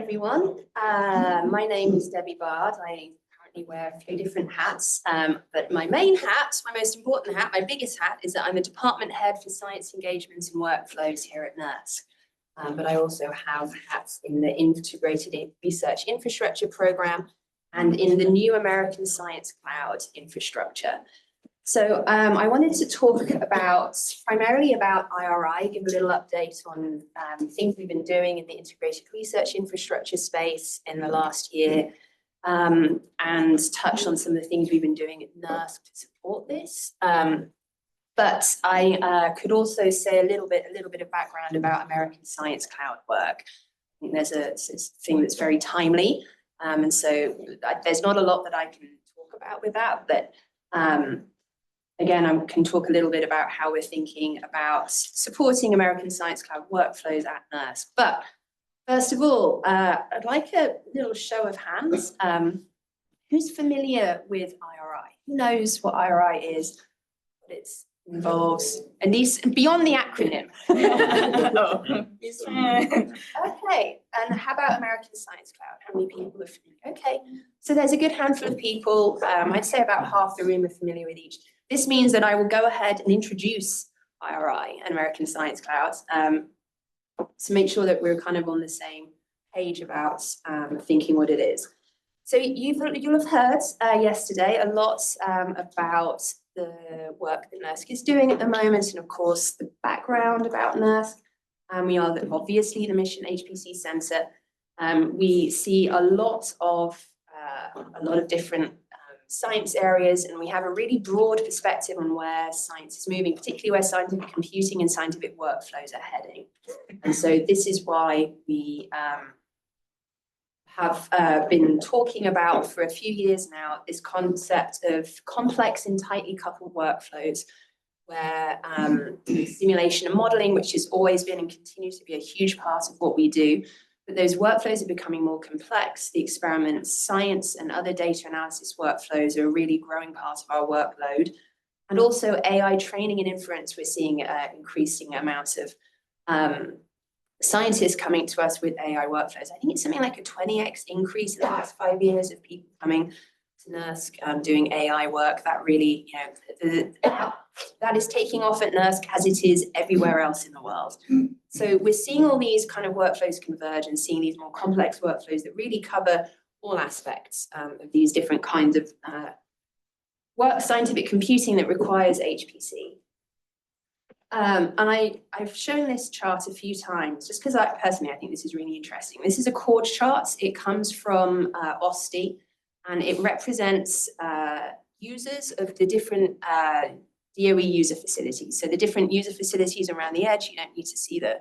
everyone. My name is Debbie Bard. I currently wear a few different hats, but my main hat, my most important hat, my biggest hat is that I'm a department head for science engagements and workflows here at NERSC. But I also have hats in the Integrated Research Infrastructure Program and in the new American Science Cloud infrastructure. So I wanted to talk primarily about IRI, give a little update on things we've been doing in the integrated research infrastructure space in the last year, and touch on some of the things we've been doing at NERSC to support this. But I could also say a little bit of background about American Science Cloud work. I think there's a thing that's very timely, and so there's not a lot that I can talk about with that, but again, I can talk a little bit about how we're thinking about supporting American Science Cloud workflows at NERSC. But first of all, I'd like a little show of hands. Who's familiar with IRI? Who knows what IRI is, what it involves, and these beyond the acronym? Okay, and how about American Science Cloud? How many people are familiar? Okay, so there's a good handful of people. I'd say about half the room are familiar with each. This means that I will go ahead and introduce IRI and American Science Cloud to make sure that we're kind of on the same page about thinking what it is. So you'll have heard yesterday a lot about the work that NERSC is doing at the moment, and of course the background about NERSC. We are obviously the Mission HPC Center. We see a lot of different science areas, and we have a really broad perspective on where science is moving, particularly where scientific computing and scientific workflows are heading. And so this is why we have been talking about for a few years now this concept of complex and tightly coupled workflows, where simulation and modeling, which has always been and continues to be a huge part of what we do, but those workflows are becoming more complex. The experiments, science, and other data analysis workflows are a really growing part of our workload. And also AI training and inference, we're seeing increasing amounts of scientists coming to us with AI workflows. I think it's something like a 20x increase in the last 5 years of people coming to NERSC doing AI work. That really, that is taking off at NERSC as it is everywhere else in the world. So we're seeing all these kind of workflows converge and seeing these more complex workflows that really cover all aspects of these different kinds of scientific computing that requires HPC. And I've shown this chart a few times just because personally I think this is really interesting. This is a chord chart. It comes from OSTI, and it represents users of the different DOE user facilities. So the different user facilities around the edge, you don't need to see to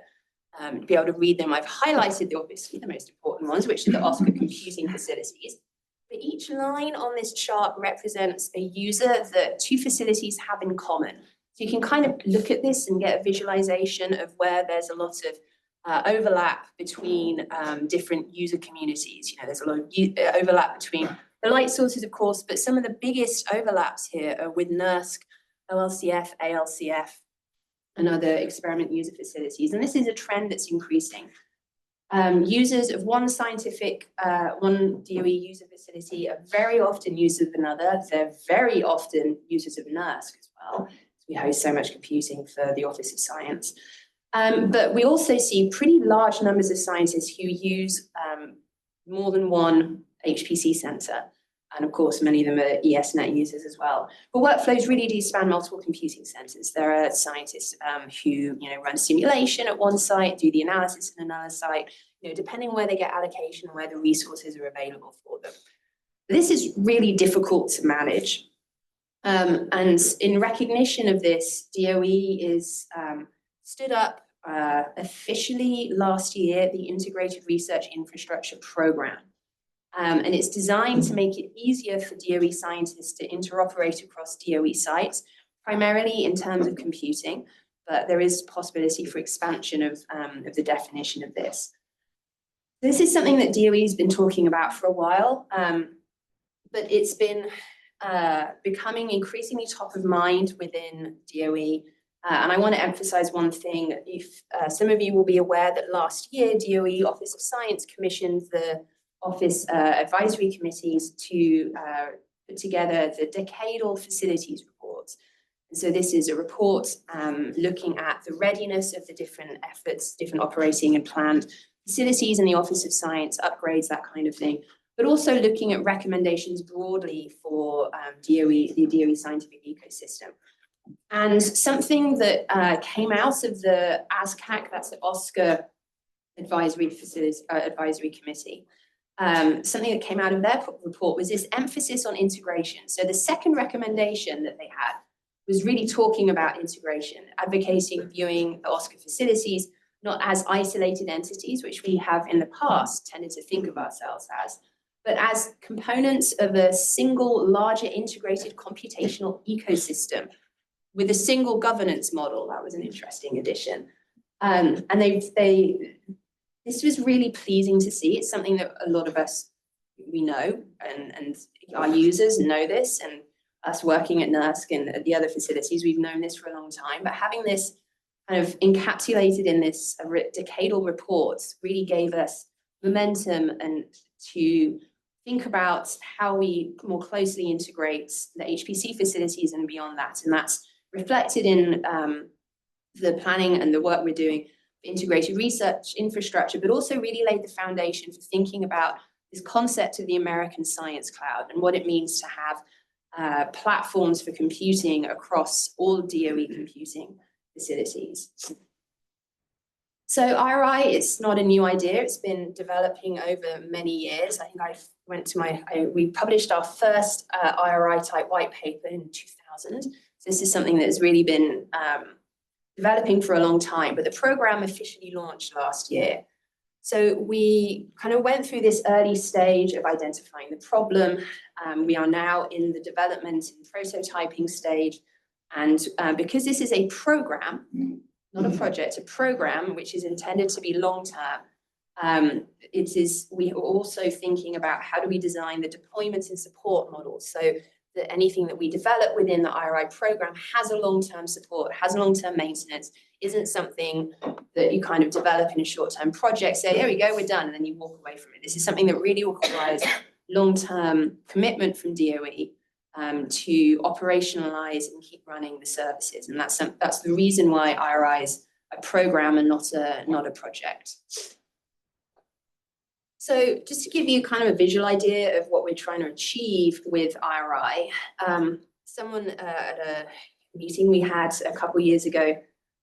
be able to read them. I've highlighted obviously the most important ones, which are the Oscar computing facilities. But each line on this chart represents a user that two facilities have in common. So you can kind of look at this and get a visualization of where there's a lot of overlap between different user communities. There's a lot of overlap between the light sources, of course, but some of the biggest overlaps here are with NERSC, OLCF, ALCF, and other experiment user facilities. And this is a trend that's increasing. Users of one DOE user facility are very often users of another. They're very often users of NERSC as well. We host so much computing for the Office of Science. But we also see pretty large numbers of scientists who use more than one HPC center. And of course, many of them are ESNet users as well. But workflows really do span multiple computing centers. There are scientists who run simulation at one site, do the analysis at another site, depending on where they get allocation, where the resources are available for them. This is really difficult to manage. And in recognition of this, DOE is stood up officially last year the Integrated Research Infrastructure Program. And it's designed to make it easier for DOE scientists to interoperate across DOE sites, primarily in terms of computing, but there is possibility for expansion of the definition of this. This is something that DOE has been talking about for a while, but it's been becoming increasingly top of mind within DOE And I want to emphasize one thing. If some of you will be aware that last year, DOE Office of Science commissioned the Office Advisory Committees to put together the Decadal Facilities Report. And so this is a report looking at the readiness of the different efforts, different operating and planned facilities in the Office of Science, upgrades, that kind of thing, but also looking at recommendations broadly for the DOE scientific ecosystem. And something that came out of the ASCAC, that's the Oscar Advisory Committee, something that came out of their report was this emphasis on integration. So the second recommendation that they had was really talking about integration, advocating viewing the Oscar facilities not as isolated entities, which we have in the past tended to think of ourselves as, but as components of a single, larger integrated computational ecosystem with a single governance model. That was an interesting addition. And this was really pleasing to see. It's something that a lot of us, we know, and our users know this, and us working at NERSC and at the other facilities, we've known this for a long time, but having this kind of encapsulated in this decadal report really gave us momentum and to think about how we more closely integrate the HPC facilities and beyond that. And that's reflected in the planning and the work we're doing for integrated research infrastructure, but also really laid the foundation for thinking about this concept of the American Science Cloud and what it means to have platforms for computing across all DOE computing facilities. So IRI, it's not a new idea. It's been developing over many years. I think we published our first IRI type white paper in 2000. So this is something that has really been developing for a long time, but the program officially launched last year. So we kind of went through this early stage of identifying the problem. We are now in the development and prototyping stage. And because this is a program, not a project, a program, which is intended to be long-term, we are also thinking about how do we design the deployment and support model so that anything that we develop within the IRI program has a long-term support, has a long-term maintenance, isn't something that you kind of develop in a short-term project, say, there we go, we're done, and then you walk away from it. This is something that really requires long-term commitment from DOE to operationalize and keep running the services. And that's the reason why IRI is a program and not a project. So just to give you kind of a visual idea of what we're trying to achieve with IRI, someone at a meeting we had a couple of years ago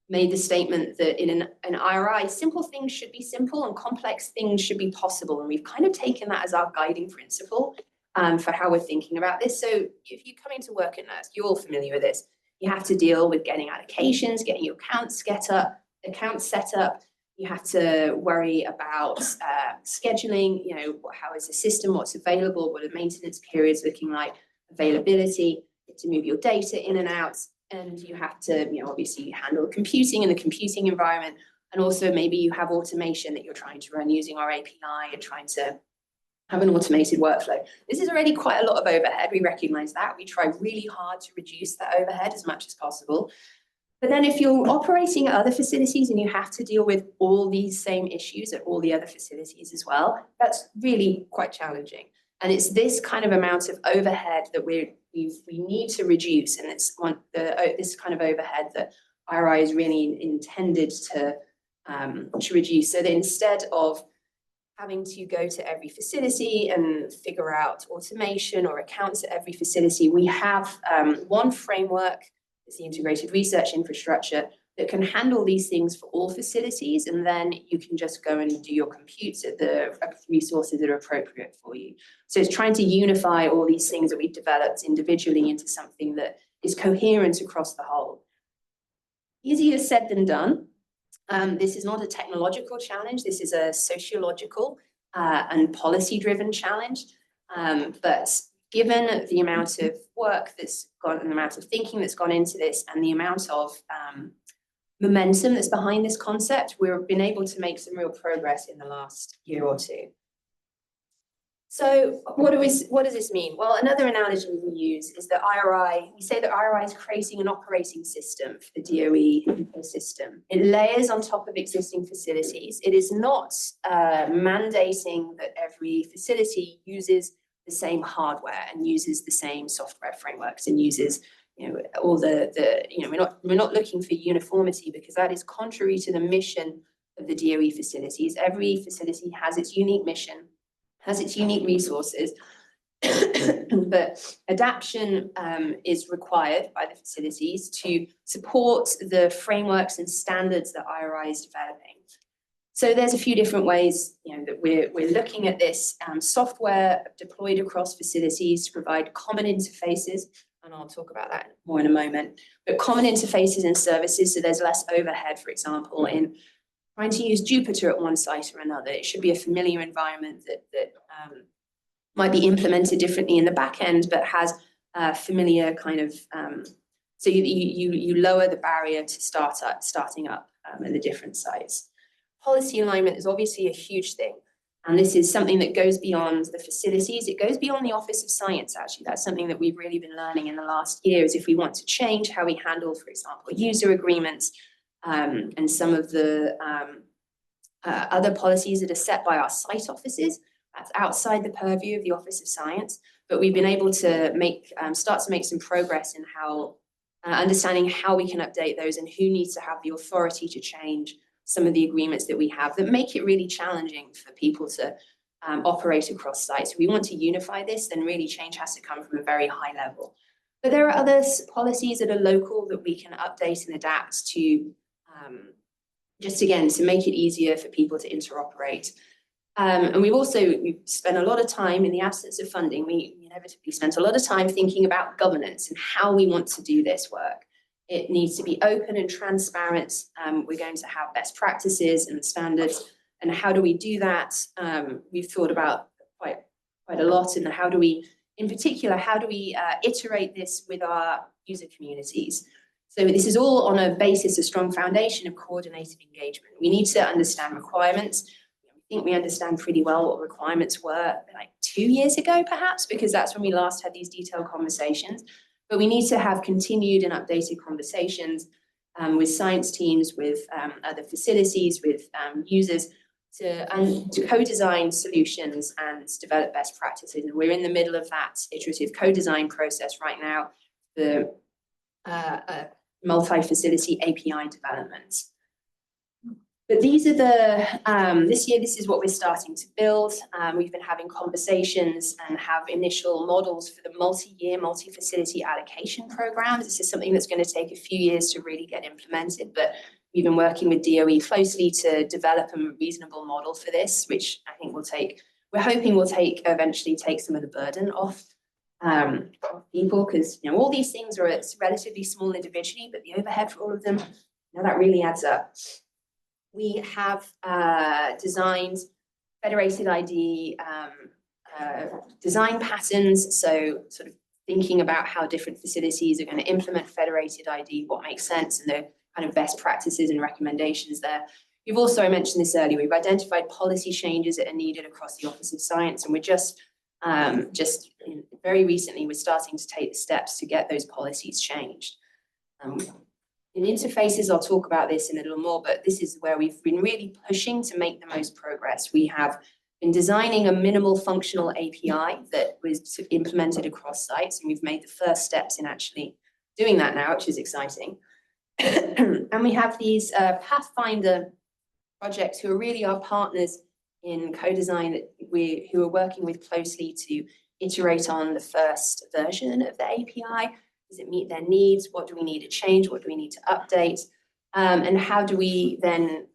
made the statement that in an IRI, simple things should be simple and complex things should be possible. And we've kind of taken that as our guiding principle for how we're thinking about this. So if you come into work at NERSC, you're all familiar with this. You have to deal with getting allocations, getting your accounts set up. You have to worry about scheduling, how is the system, what's available, what are maintenance periods looking like, availability, you have to move your data in and out, and you have to, obviously handle computing in the computing environment, and also maybe you have automation that you're trying to run using our API and trying to have an automated workflow. This is already quite a lot of overhead. We recognize that. We try really hard to reduce that overhead as much as possible. But then if you're operating at other facilities and you have to deal with all these same issues at all the other facilities as well, that's really quite challenging. And it's this kind of amount of overhead that we need to reduce. And it's this kind of overhead that IRI is really intended to reduce. So that instead of having to go to every facility and figure out automation or accounts at every facility, we have one framework. It's the integrated research infrastructure that can handle these things for all facilities, and then you can just go and do your computes at the resources that are appropriate for you. So it's trying to unify all these things that we've developed individually into something that is coherent across the whole. Easier said than done. This is not a technological challenge. This is a sociological and policy-driven challenge, but given the amount of work that's gone and the amount of thinking that's gone into this and the amount of momentum that's behind this concept, we've been able to make some real progress in the last year or two. So what does this mean? Well, another analogy we use is that we say that IRI is creating an operating system for the DOE ecosystem. It layers on top of existing facilities. It is not mandating that every facility uses the same hardware and uses the same software frameworks and uses, all we're not looking for uniformity, because that is contrary to the mission of the DOE facilities. Every facility has its unique mission, has its unique resources, but adaptation is required by the facilities to support the frameworks and standards that IRI is developing. So there's a few different ways, that we're looking at this software deployed across facilities to provide common interfaces, and I'll talk about that more in a moment, but common interfaces and services, so there's less overhead, for example, in trying to use Jupyter at one site or another. It should be a familiar environment that might be implemented differently in the back end, but has a familiar kind of, so you lower the barrier to starting up at the different sites. Policy alignment is obviously a huge thing. And this is something that goes beyond the facilities. It goes beyond the Office of Science, actually. That's something that we've really been learning in the last year, is if we want to change how we handle, for example, user agreements, and some of the other policies that are set by our site offices. That's outside the purview of the Office of Science, but we've been able to start to make some progress in how understanding how we can update those and who needs to have the authority to change some of the agreements that we have that make it really challenging for people to operate across sites. If we want to unify this, then really change has to come from a very high level. But there are other policies that are local that we can update and adapt to, just again, to make it easier for people to interoperate. And we've spent a lot of time, in the absence of funding, we inevitably spent a lot of time thinking about governance and how we want to do this work. It needs to be open and transparent. We're going to have best practices and standards. And how do we do that? We've thought about quite a lot, and how do we iterate this with our user communities? So this is all on a basis, a strong foundation of coordinated engagement. We need to understand requirements. I think we understand pretty well what requirements were like 2 years ago, perhaps, because that's when we last had these detailed conversations. But we need to have continued and updated conversations with science teams, with other facilities, with users, to co-design solutions and develop best practices. And we're in the middle of that iterative co-design process right now, the multi-facility API development. But these are this year, this is what we're starting to build. We've been having conversations and have initial models for the multi-year, multi-facility allocation programs. This is something that's going to take a few years to really get implemented, but we've been working with DOE closely to develop a reasonable model for this, which I think we're hoping will eventually take some of the burden off people, because all these things are relatively small individually, but the overhead for all of them, that really adds up. We have designed federated ID design patterns, so sort of thinking about how different facilities are going to implement federated ID, what makes sense, and the kind of best practices and recommendations there. We've also, I mentioned this earlier, we've identified policy changes that are needed across the Office of Science, and we're just very recently, we're starting to take the steps to get those policies changed. In interfaces, I'll talk about this in a little more, but this is where we've been really pushing to make the most progress. We have been designing a minimal functional API that was implemented across sites, and we've made the first steps in actually doing that now, which is exciting. And we have these Pathfinder projects who are really our partners in co-design, who are working with closely to iterate on the first version of the API. Does it meet their needs? What do we need to change? What do we need to update? And how do we then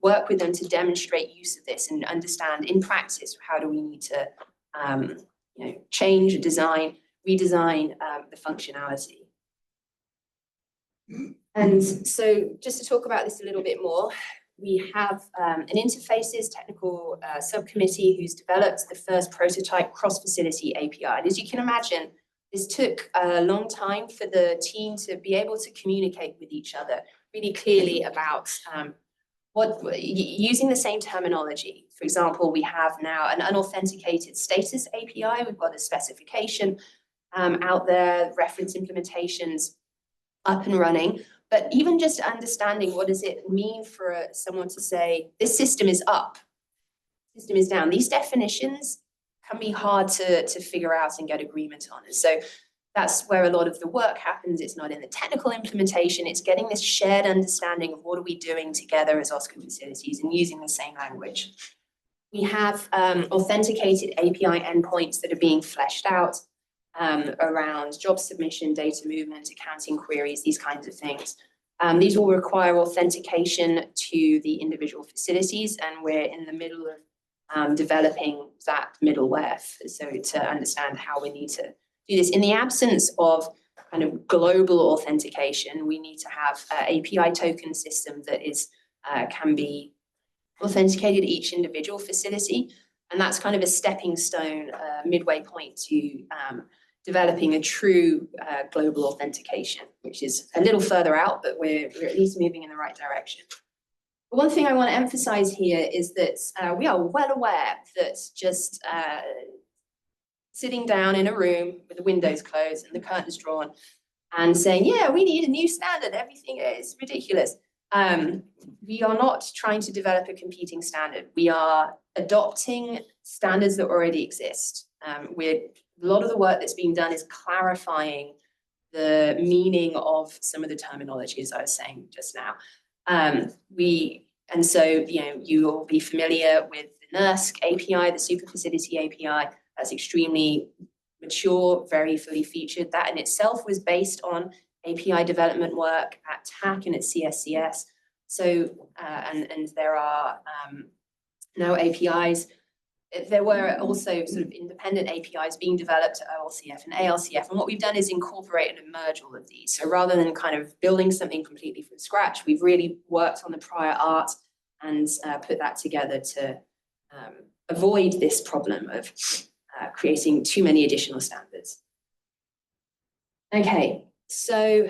work with them to demonstrate use of this and understand in practice, how do we need to change, design, redesign the functionality? And so just to talk about this a little bit more, we have an interfaces technical subcommittee who's developed the first prototype cross-facility API. And as you can imagine, this took a long time for the team to be able to communicate with each other really clearly about using the same terminology For example, we have now an unauthenticated status API. We've got a specification out there, reference implementations up and running. But even just understanding what does it mean for someone to say, this system is up, system is down. These definitions can be hard to figure out and get agreement on. And so that's where a lot of the work happens. It's not in the technical implementation. It's getting this shared understanding of what are we doing together as OSCO facilities and using the same language. We have authenticated API endpoints that are being fleshed out around job submission, data movement, accounting queries, these kinds of things. These will require authentication to the individual facilities, and we're in the middle of developing that middleware. So to understand how we need to do this. In the absence of kind of global authentication, we need to have an API token system that is can be authenticated at each individual facility. And that's kind of a stepping stone, midway point to developing a true global authentication, which is a little further out, but we're at least moving in the right direction. But one thing I want to emphasize here is that we are well aware that just sitting down in a room with the windows closed and the curtains drawn and saying, yeah, we need a new standard, everything is ridiculous. We are not trying to develop a competing standard. We are adopting standards that already exist. A lot of the work that's being done is clarifying the meaning of some of the terminology, as I was saying just now. And so, you know, you will be familiar with the NERSC API, the Super Facility API. That's extremely mature, very fully featured. That in itself was based on API development work at TAC and at CSCS. So, and there are now APIs. There were also sort of independent APIs being developed at OLCF and ALCF. And what we've done is incorporate and merge all of these. So rather than kind of building something completely from scratch, we've really worked on the prior art and put that together to avoid this problem of creating too many additional standards. Okay, so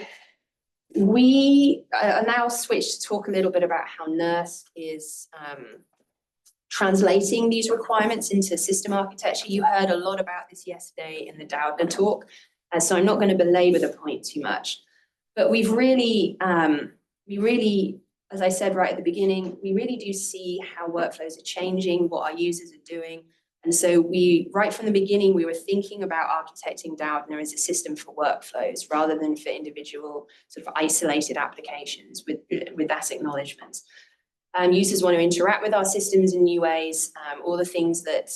we are now switched to talk a little bit about how NERSC is translating these requirements into system architecture. You heard a lot about this yesterday in the Doudna talk, so I'm not going to belabor the point too much. But we really, as I said right at the beginning, we really do see how workflows are changing, what our users are doing. And so right from the beginning, we were thinking about architecting Doudna as a system for workflows rather than for individual sort of isolated applications with that acknowledgement. Users want to interact with our systems in new ways. All the things that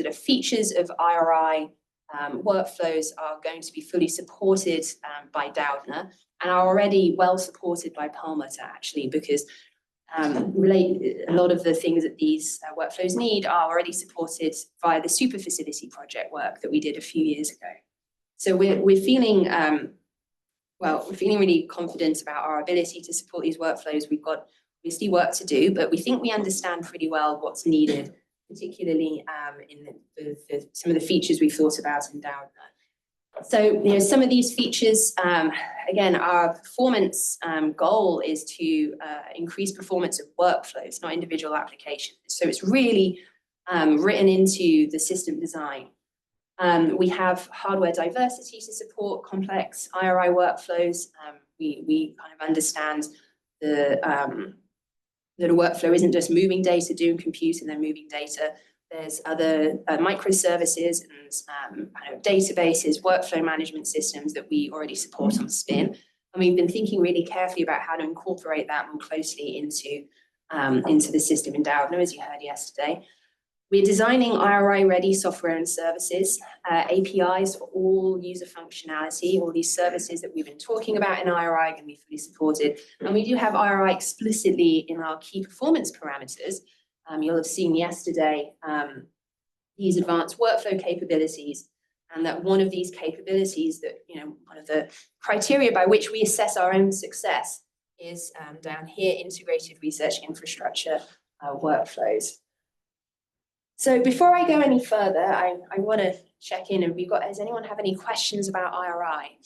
are features of IRI workflows are going to be fully supported by Doudna and are already well supported by Perlmutter, actually, because a lot of the things that these workflows need are already supported via the Super Facility project work that we did a few years ago. So we're feeling really confident about our ability to support these workflows. We've got obviously work to do, but we think we understand pretty well what's needed, particularly in some of the features we've thought about in Doudna. So, you know, some of these features, again, our performance goal is to increase performance of workflows, not individual applications. So it's really written into the system design. We have hardware diversity to support complex IRI workflows. We kind of understand that a workflow isn't just moving data, doing compute, and then moving data. There's other microservices and kind of databases, workflow management systems that we already support on Spin. And we've been thinking really carefully about how to incorporate that more closely into the system in Doudna, as you heard yesterday. We're designing IRI-ready software and services, APIs for all user functionality. All these services that we've been talking about in IRI can be fully supported. And we do have IRI explicitly in our key performance parameters. You'll have seen yesterday these advanced workflow capabilities, and that one of these capabilities that, you know, one of the criteria by which we assess our own success is down here, integrated research infrastructure workflows. So before I go any further, I want to check in, and does anyone have any questions about IRI?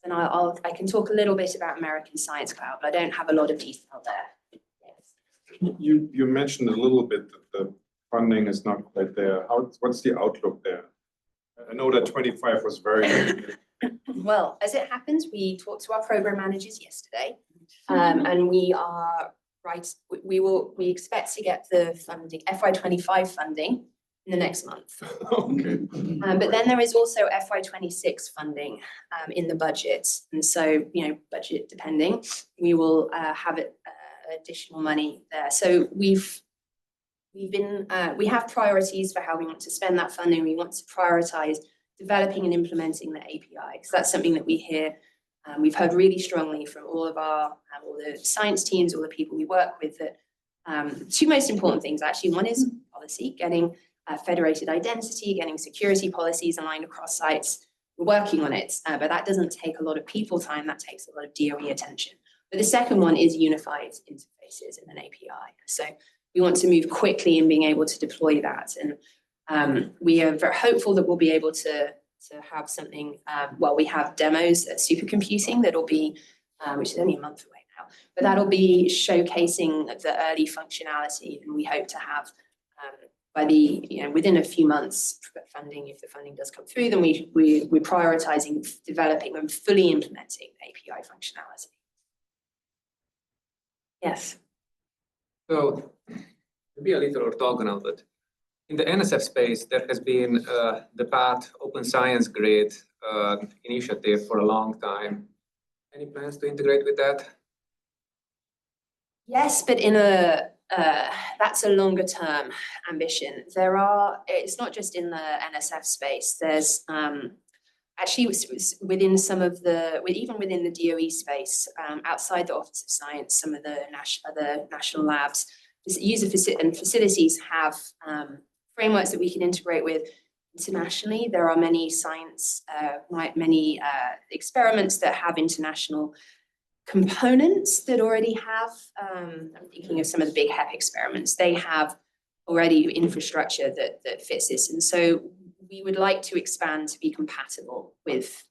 And I can talk a little bit about American Science Cloud, but I don't have a lot of detail there. Yes. You mentioned a little bit that the funding is not quite there. What's the outlook there? I know that 25 was very good. Well, as it happens, we talked to our program managers yesterday, and we are we expect to get the funding, FY25 funding, in the next month. Okay. But then there is also FY26 funding in the budget, and so budget depending, we will have additional money there. So we have priorities for how we want to spend that funding. We want to prioritize developing and implementing the API, because that's something that we hear. We've heard really strongly from all the science teams, all the people we work with, that the two most important things, actually, one is policy, getting federated identity, getting security policies aligned across sites. We're working on it, but that doesn't take a lot of people time, that takes a lot of DOE attention. But the second one is unified interfaces in an API. So we want to move quickly in being able to deploy that. And we are very hopeful that we'll be able to have something, we have demos at supercomputing that'll be, which is only a month away now, but that'll be showcasing the early functionality, and we hope to have within a few months funding. If the funding does come through, then we're prioritizing developing and fully implementing API functionality. Yes. So maybe a little orthogonal, but in the NSF space, there has been the PATH Open Science Grid initiative for a long time. Any plans to integrate with that? Yes, but that's a longer term ambition. It's not just in the NSF space. There's actually within even within the DOE space, outside the Office of Science, some of the other national labs, user facilities have frameworks that we can integrate with internationally. There are many experiments that have international components that already have, I'm thinking of some of the big HEP experiments, they have already infrastructure that fits this. And so we would like to expand to be compatible with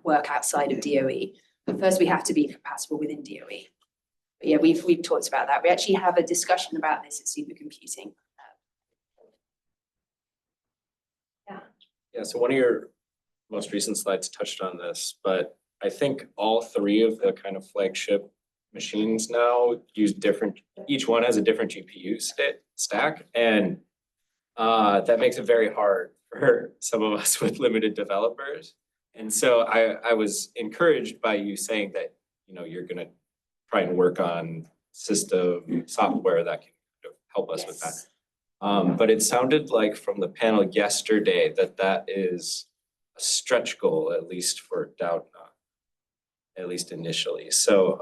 work outside of DOE. But first we have to be compatible within DOE. But yeah, we've talked about that. We actually have a discussion about this at supercomputing. Yeah, so one of your most recent slides touched on this, but I think all three of the kind of flagship machines now use each one has a different GPU stack, and that makes it very hard for some of us with limited developers. And so I was encouraged by you saying that, you're gonna try and work on system software that can help us with that. But it sounded like from the panel yesterday that is a stretch goal, at least for Doudna, at least initially. So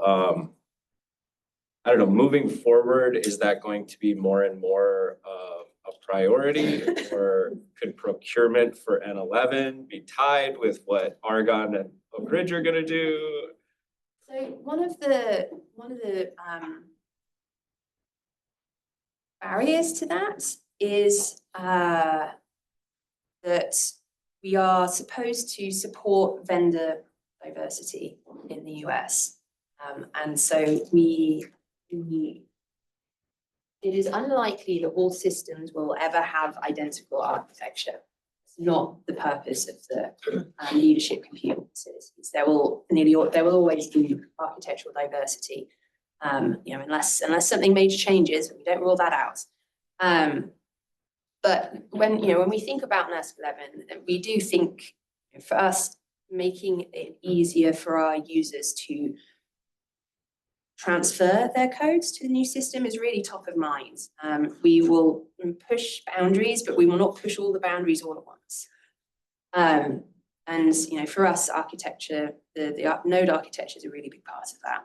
I don't know, moving forward, is that going to be more and more a priority, or could procurement for N11 be tied with what Argonne and Oak Ridge are gonna do? So one of the barriers to that is that we are supposed to support vendor diversity in the US. And so it is unlikely that all systems will ever have identical architecture. It's not the purpose of the leadership compute facilities. There will always be architectural diversity. Unless something major changes, we don't rule that out. But when we think about NERSC 11, we do think, for us, making it easier for our users to transfer their codes to the new system is really top of mind. We will push boundaries, but we will not push all the boundaries all at once. And for us, architecture, the node architecture is a really big part of that.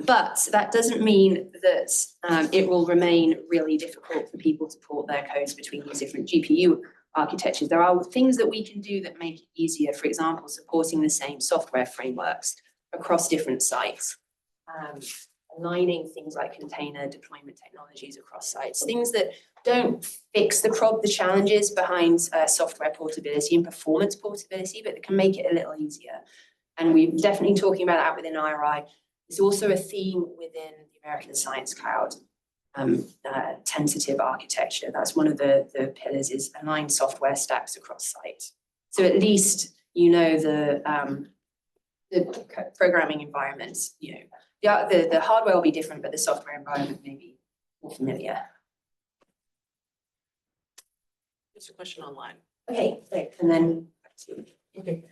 But that doesn't mean that it will remain really difficult for people to port their codes between these different GPU architectures. There are things that we can do that make it easier, for example, supporting the same software frameworks across different sites, aligning things like container deployment technologies across sites, things that don't fix the challenges behind software portability and performance portability, but that can make it a little easier. And we're definitely talking about that within IRI. It's also a theme within the American Science Cloud. tentative architecture. That's one of the pillars, is align software stacks across sites. So at least you know the programming environments, you know, the hardware will be different, but the software environment may be more familiar. There's a question online. Okay, great. And then back to you. Okay.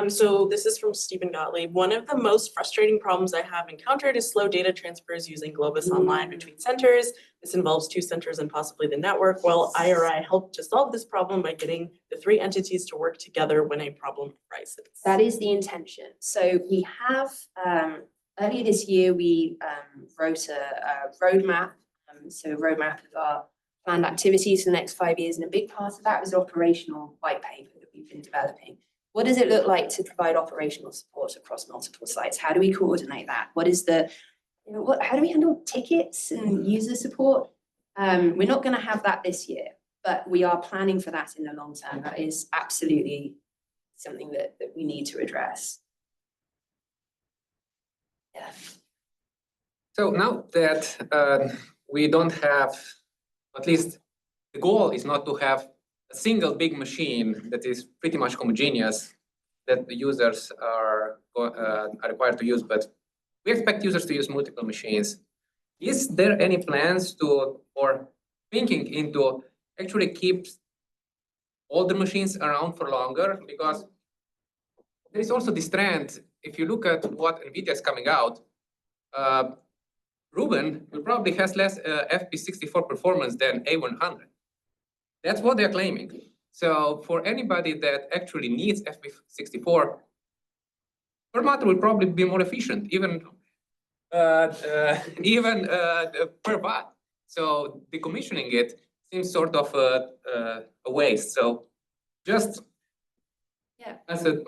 So this is from Stephen Gottlieb. One of the most frustrating problems I have encountered is slow data transfers using Globus Online between centers. This involves 2 centers and possibly the network. Well, IRI helped to solve this problem by getting the 3 entities to work together when a problem arises. That is the intention. So we have, earlier this year, we wrote a roadmap. So a roadmap of our planned activities for the next 5 years. And a big part of that was operational white paper that we've been developing. What does it look like to provide operational support across multiple sites? How do we coordinate that? What is the, you know, how do we handle tickets and user support? We're not going to have that this year, but we are planning for that in the long term. That is absolutely something that we need to address. Yeah. So now that we don't have, at least the goal is not to have a single big machine that is pretty much homogeneous that the users are required to use, but we expect users to use multiple machines. Is there any plans to, or thinking into actually keep all the machines around for longer? Because there is also this trend, if you look at what NVIDIA is coming out, Rubin will probably has less FP64 performance than A100. That's what they're claiming. So for anybody that actually needs FP64, Permata will probably be more efficient, even per watt. So decommissioning it seems sort of a waste. So just as a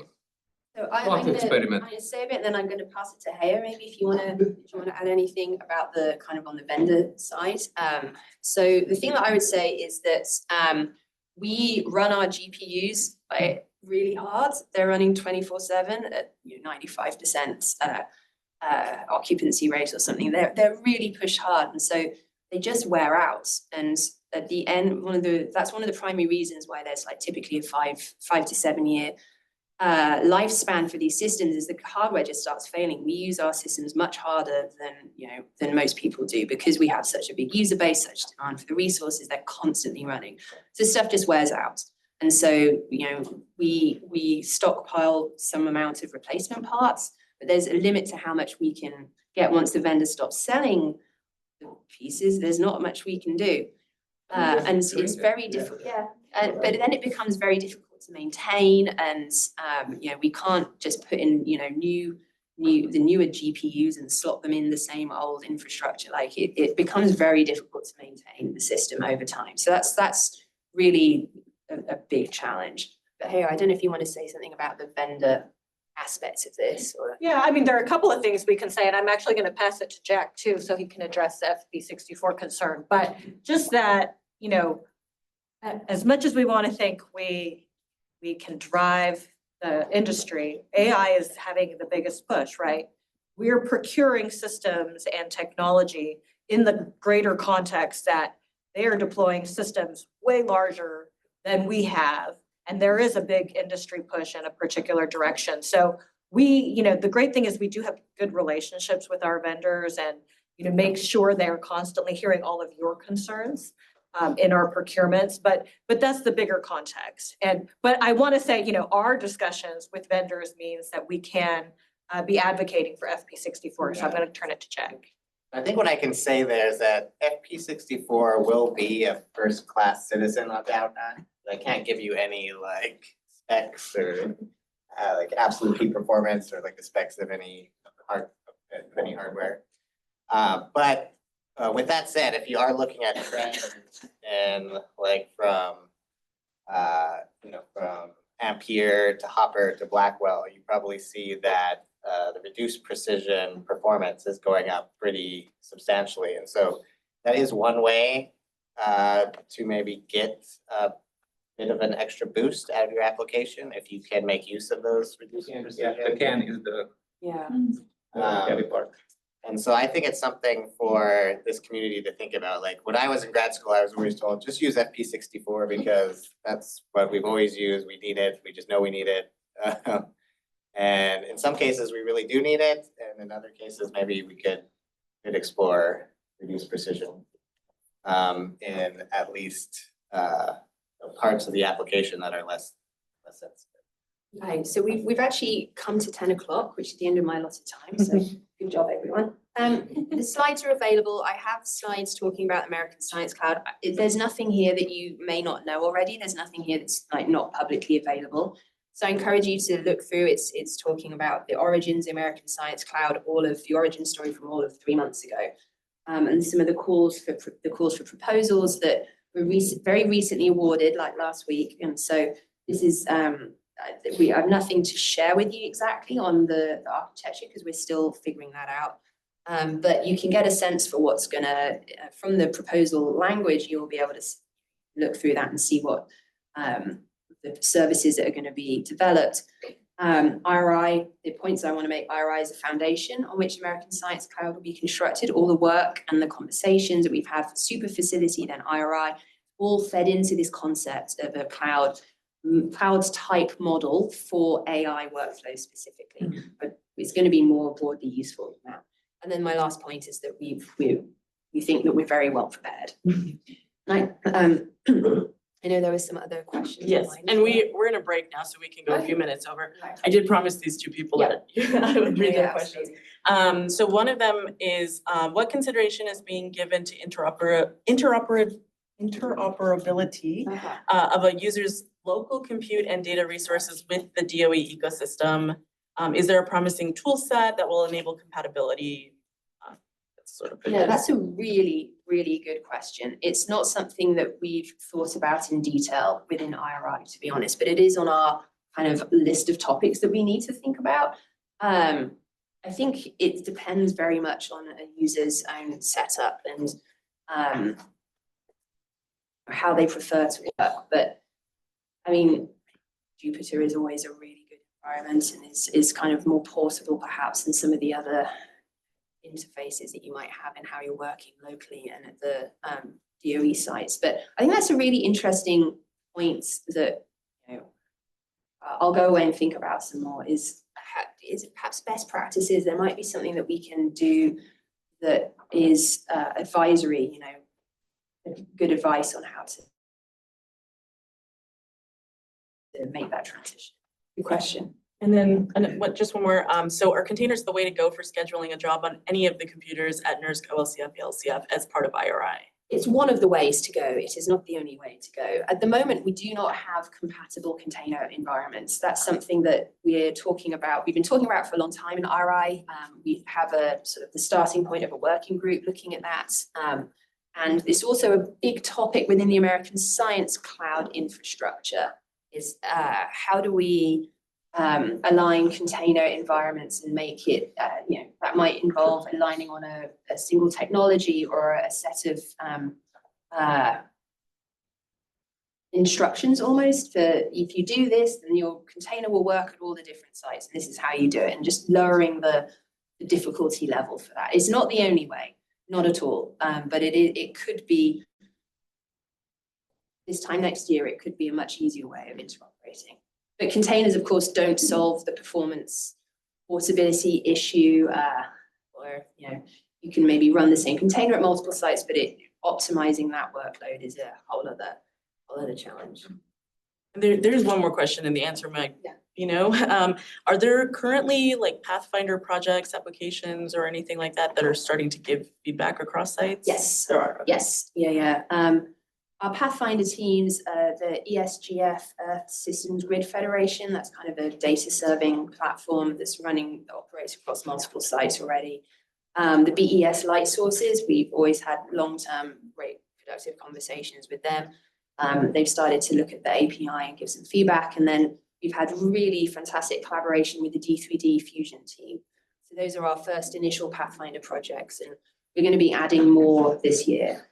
So I'm thought going experiment. to say a bit, and then I'm going to pass it to Haya, maybe if you want to add anything about the kind of on the vendor side. So the thing that I would say is that we run our GPUs really hard. They're running 24/7 at 95% occupancy rate or something. They're really pushed hard, and so they just wear out. And at the end, that's one of the primary reasons why there's like typically a 5 to 7 year lifespan for these systems, is the hardware just starts failing. We use our systems much harder than most people do, because we have such a big user base, such demand for the resources. They're constantly running, so stuff just wears out. And so we stockpile some amount of replacement parts, but there's a limit to how much we can get. Once the vendor stops selling the pieces, there's not much we can do, and it's very difficult. Yeah, but then it becomes very difficult to maintain, and we can't just put in the newer GPUs and slot them in the same old infrastructure. Like it becomes very difficult to maintain the system over time. So that's really a big challenge. But hey, I don't know if you want to say something about the vendor aspects of this. Or yeah, I mean, there are a couple of things we can say, and I'm actually going to pass it to Jack too, so he can address the FP64 concern. But just that, as much as we want to think we can drive the industry, AI is having the biggest push, right? We're procuring systems and technology in the greater context that they are deploying systems way larger than we have. And there is a big industry push in a particular direction. So the great thing is we do have good relationships with our vendors, and make sure they're constantly hearing all of your concerns in our procurements, but that's the bigger context. But I want to say, our discussions with vendors means that we can be advocating for FP64. So I'm going to turn it to Jack. I think what I can say there is that FP64 will be a first-class citizen on Doudna. I can't give you any specs or absolute peak performance or the specs of any hardware. But with that said, if you are looking at trends and from Ampere to Hopper to Blackwell, you probably see that the reduced precision performance is going up pretty substantially. And so that is one way to maybe get a bit of an extra boost out of your application if you can make use of those reduced precision. Yeah, the can is the yeah. heavy part. And so I think it's something for this community to think about. Like when I was in grad school, I was always told, just use FP64 because that's what we've always used. We need it. We just know we need it. And in some cases, we really do need it. And in other cases, maybe we could explore reduced precision in at least parts of the application that are less sensitive. Okay, so we've actually come to 10 o'clock, which is the end of my allotted time, so good job, everyone. The slides are available. I have slides talking about American Science Cloud. There's nothing here that you may not know already. There's nothing here that's like not publicly available. So I encourage you to look through. It's talking about the origins, of American Science Cloud, all of the origin story from all of 3 months ago, and some of the calls for proposals that were very recently awarded, like last week. And so this is we have nothing to share with you exactly on the architecture because we're still figuring that out. But you can get a sense for what's gonna from the proposal language. You'll be able to look through that and see what the services that are going to be developed. IRI, the points I want to make, IRI is a foundation on which American Science Cloud will be constructed. All the work and the conversations that we've had for super facility, then IRI, all fed into this concept of a cloud type model for AI workflows specifically, but it's going to be more broadly useful now. And then my last point is that we think that we're very well prepared. I know there was some other questions. Yes, and we're in a break now, so we can go a few minutes over. I did promise these two people that I would read their questions. So one of them is, what consideration is being given to interoperability of a user's local compute and data resources with the DOE ecosystem? Is there a promising tool set that will enable compatibility? That's a really, really good question. It's not something that we've thought about in detail within IRI, to be honest, but it is on our kind of list of topics that we need to think about. I think it depends very much on a user's own setup and how they prefer to work. But I mean, Jupyter is always a really good environment and is kind of more portable perhaps than some of the other interfaces that you might have in how you're working locally and at the DOE sites. But I think that's a really interesting point that I'll go away and think about some more. Is it perhaps best practices? There might be something that we can do that is advisory, good advice on how to make that transition. Good question. And then just one more. So are containers the way to go for scheduling a job on any of the computers at NERSC, OLCF, LCF as part of IRI? It's one of the ways to go. It is not the only way to go. At the moment, we do not have compatible container environments. That's something that we're talking about. We've been talking about for a long time in IRI. We have a sort of the starting point of a working group looking at that. And it's also a big topic within the American Science Cloud infrastructure is how do we align container environments and make it, that might involve aligning on a single technology or a set of instructions almost for if you do this, then your container will work at all the different sites. And this is how you do it. And just lowering the difficulty level for that. It's not the only way, not at all. But it could be, this time next year, it could be a much easier way of interoperating. But containers, of course, don't solve the performance portability issue, or you can maybe run the same container at multiple sites, but optimizing that workload is a whole other challenge. There's one more question, and the answer might, are there currently like Pathfinder projects, applications, or anything like that that are starting to give feedback across sites? Yes, there are. Yes, yeah. Our Pathfinder teams, the ESGF Earth Systems Grid Federation, that's kind of a data serving platform that operates across multiple sites already. The BES light sources, we've always had long-term, great productive conversations with them. They've started to look at the API and give some feedback. And then we've had really fantastic collaboration with the D3D Fusion team. So those are our first initial Pathfinder projects, and we're going to be adding more this year.